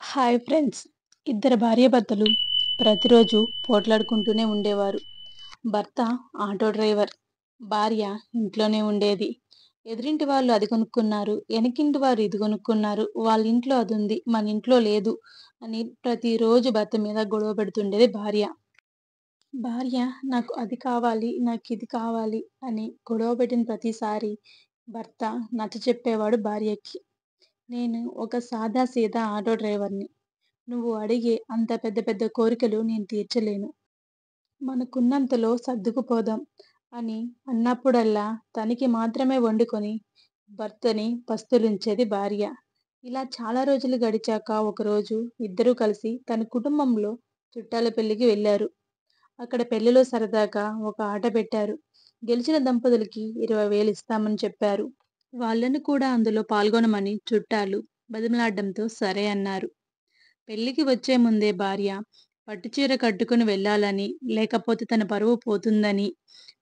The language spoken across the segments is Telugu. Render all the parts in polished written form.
Hi friends. ఇద్దరు భార్యాభర్తలు ప్రతిరోజు పోట్లాడుకుంటూనే ఉండేవారు. భర్త ఆటో డ్రైవర్, భార్య ఇంట్లోనే ఉండేది. ఎదురింటి వాళ్ళు అది కొనుక్కున్నారు, వెనకింటి వారు ఇది కొనుక్కున్నారు, వాళ్ళ ఇంట్లో అది ఉంది, మన ఇంట్లో లేదు అని ప్రతిరోజు భర్త మీద గొడవ పెడుతుండేది భార్య. భార్య నాకు అది కావాలి, నాకు ఇది కావాలి అని గొడవ పెట్టిన ప్రతిసారి భర్త నచ్చచెప్పేవాడు భార్యకి. నేను ఒక సాదా సీదా ఆటో డ్రైవర్‌ని. నువ్వు అడిగే అంత పెద్ద పెద్ద కోరికలు నేను తీర్చలేను. మనకున్నంతలో సర్దుకుపోదాం అని అన్నప్పుడల్లా తనకి మాత్రమే వండుకొని భర్తని పస్తులుంచేది భార్య. ఇలా చాలా రోజులు గడిచాక ఒకరోజు ఇద్దరూ కలిసి తన కుటుంబంలో చుట్టాల పెళ్ళికి వెళ్లారు. అక్కడ పెళ్లిలో సరదాగా ఒక ఆట పెట్టారు. గెలిచిన దంపతులకి 20,000 ఇస్తామని చెప్పారు. వాళ్ళని కూడా అందులో పాల్గొనమని చుట్టాలు బతిమిలాడడంతో సరే అన్నారు. పెళ్ళికి వచ్చే ముందే భార్య పట్టుచీర కట్టుకుని వెళ్ళాలని, లేకపోతే తన పరువు పోతుందని,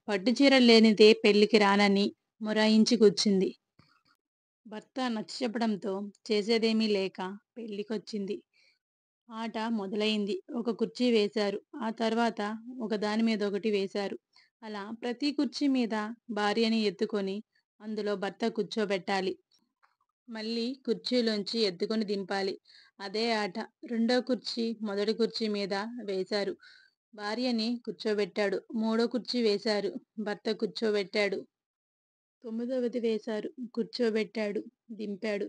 పట్టుచీర లేనిదే పెళ్ళికి రానని మొరాయించి కూర్చుంది. భర్త నచ్చచెప్పడంతో చేసేదేమీ లేక పెళ్ళికొచ్చింది. ఆట మొదలైంది. ఒక కుర్చీ వేశారు. ఆ తర్వాత ఒకదాని మీద ఒకటి వేశారు. అలా ప్రతి కుర్చీ మీద భార్యని ఎత్తుకొని అందులో భర్త కూర్చోబెట్టాలి. మళ్ళీ కుర్చీలోంచి ఎత్తుకొని దింపాలి. అదే ఆట. రెండో కుర్చీ మొదటి కుర్చీ మీద వేశారు. భార్యని కూర్చోబెట్టాడు. మూడో కుర్చీ వేశారు. భర్త కూర్చోబెట్టాడు. తొమ్మిదవది వేశారు. కూర్చోబెట్టాడు. దింపాడు.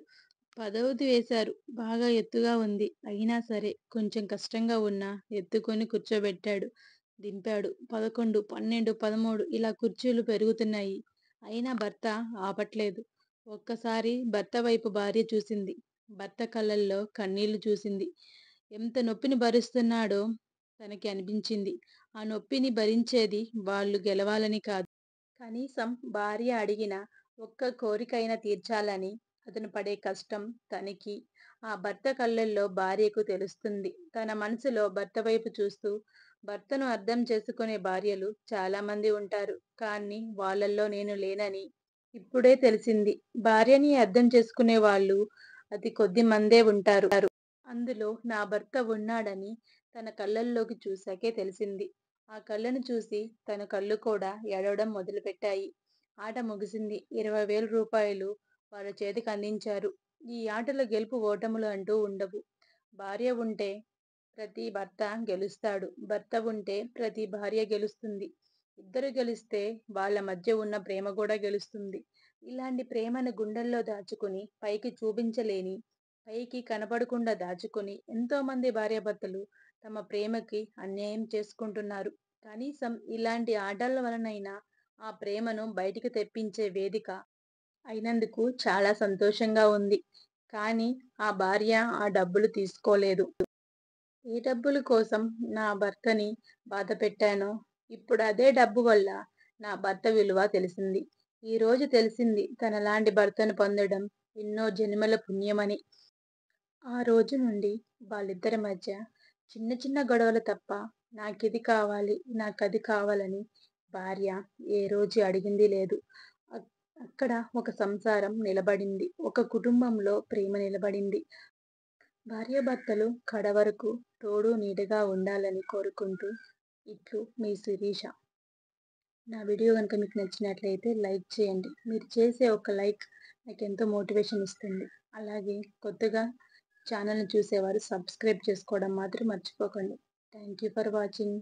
పదవది వేశారు. బాగా ఎత్తుగా ఉంది. అయినా సరే కొంచెం కష్టంగా ఉన్నా ఎత్తుకొని కూర్చోబెట్టాడు. దింపాడు. 11, 12, 13 ఇలా కుర్చీలు పెరుగుతున్నాయి. అయినా భర్త ఆపట్లేదు. ఒక్కసారి భర్త వైపు భార్య చూసింది. భర్త కళ్ళల్లో కన్నీళ్లు చూసింది. ఎంత నొప్పిని భరిస్తున్నాడో తనకి అనిపించింది. ఆ నొప్పిని భరించేది వాళ్ళు గెలవాలని కాదు. కనీసం భార్య అడిగిన ఒక్క కోరికైనా తీర్చాలని అతను పడే కష్టం తనకి, ఆ భర్త కళ్ళల్లో భార్యకు తెలుస్తుంది. తన మనసులో భర్త వైపు చూస్తూ భర్తను అర్థం చేసుకునే భార్యలు చాలామంది ఉంటారు. కానీ వాళ్ళల్లో నేను లేనని ఇప్పుడే తెలిసింది. భార్యని అర్థం చేసుకునే వాళ్ళు అతి కొద్ది మందే ఉంటారు. అందులో నా భర్త ఉన్నాడని తన కళ్ళల్లోకి చూశాకే తెలిసింది. ఆ కళ్ళను చూసి తన కళ్ళు కూడా ఏడవడం మొదలుపెట్టాయి. ఆట ముగిసింది. 20,000 వాళ్ళ చేతికి అందించారు. ఈ ఆటలో గెలుపు ఓటములు అంటూ ఉండవు. భార్య ఉంటే ప్రతి భర్త గెలుస్తాడు. భర్త ఉంటే ప్రతి భార్య గెలుస్తుంది. ఇద్దరు గెలిస్తే వాళ్ళ మధ్య ఉన్న ప్రేమ కూడా గెలుస్తుంది. ఇలాంటి ప్రేమను గుండెల్లో దాచుకుని పైకి చూపించలేని, పైకి కనపడకుండా దాచుకుని ఎంతోమంది భార్యాభర్తలు తమ ప్రేమకి అన్యాయం చేసుకుంటున్నారు. కనీసం ఇలాంటి ఆటల వలనైనా ఆ ప్రేమను బయటికి తెప్పించే వేదిక అయినందుకు చాలా సంతోషంగా ఉంది. కానీ ఆ భార్య ఆ డబ్బులు తీసుకోలేదు. ఏ డబ్బుల కోసం నా భర్తని బాధపెట్టానో ఇప్పుడు అదే డబ్బు వల్ల నా భర్త విలువ తెలిసింది. ఈరోజు తెలిసింది తనలాంటి భర్తను పొందడం ఎన్నో జన్మల పుణ్యమని. ఆ రోజు నుండి వాళ్ళిద్దరి మధ్య చిన్న చిన్న గొడవలు తప్ప నాకిది కావాలి, నాకది కావాలని భార్య ఏ రోజు అడిగింది లేదు. అక్ అక్కడ ఒక సంసారం నిలబడింది. ఒక కుటుంబంలో ప్రేమ నిలబడింది. భార్యాభర్తలు కడవరకు తోడు నీడగా ఉండాలని కోరుకుంటూ ఇట్లు మీ శిరీష. నా వీడియో కనుక మీకు నచ్చినట్లయితే లైక్ చేయండి. మీరు చేసే ఒక లైక్ నాకెంతో మోటివేషన్ ఇస్తుంది. అలాగే కొత్తగా ఛానల్‌ని చూసేవారు సబ్స్క్రైబ్ చేసుకోవడం మాత్రం మర్చిపోకండి. Thank you for watching.